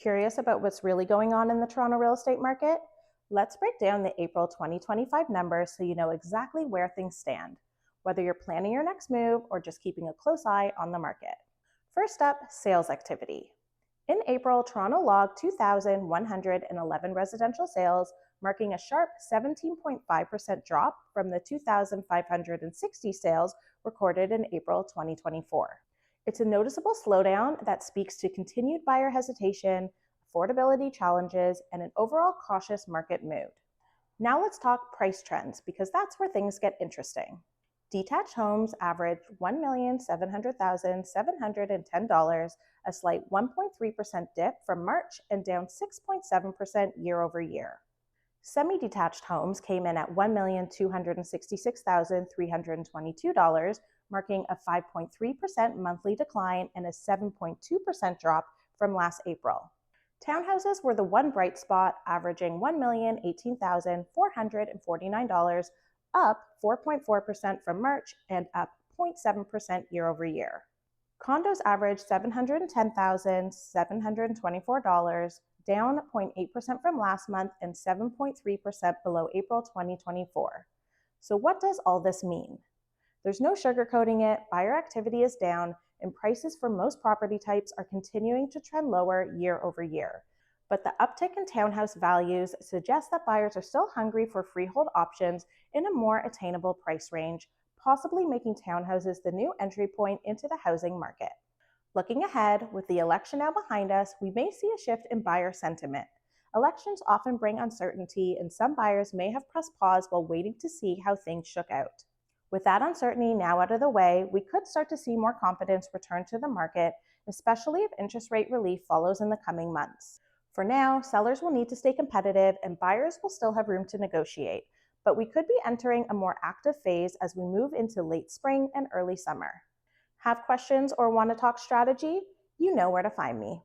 Curious about what's really going on in the Toronto real estate market? Let's break down the April 2025 numbers so you know exactly where things stand, whether you're planning your next move or just keeping a close eye on the market. First up, sales activity. In April, Toronto logged 2,111 residential sales, marking a sharp 17.5% drop from the 2,560 sales recorded in April 2024. It's a noticeable slowdown that speaks to continued buyer hesitation, affordability challenges, and an overall cautious market mood. Now let's talk price trends because that's where things get interesting. Detached homes averaged $1,700,710, a slight 1.3% dip from March and down 6.7% year over year. Semi-detached homes came in at $1,266,322, marking a 5.3% monthly decline and a 7.2% drop from last April. Townhouses were the one bright spot, averaging $1,018,449, up 4.4% from March and up 0.7% year over year. Condos averaged $710,724, down 0.8% from last month and 7.3% below April 2024. So what does all this mean? There's no sugarcoating it, buyer activity is down, and prices for most property types are continuing to trend lower year over year. But the uptick in townhouse values suggests that buyers are still hungry for freehold options in a more attainable price range, possibly making townhouses the new entry point into the housing market. Looking ahead, with the election now behind us, we may see a shift in buyer sentiment. Elections often bring uncertainty, and some buyers may have pressed pause while waiting to see how things shook out. With that uncertainty now out of the way, we could start to see more confidence return to the market, especially if interest rate relief follows in the coming months. For now, sellers will need to stay competitive and buyers will still have room to negotiate, but we could be entering a more active phase as we move into late spring and early summer. Have questions or want to talk strategy? You know where to find me.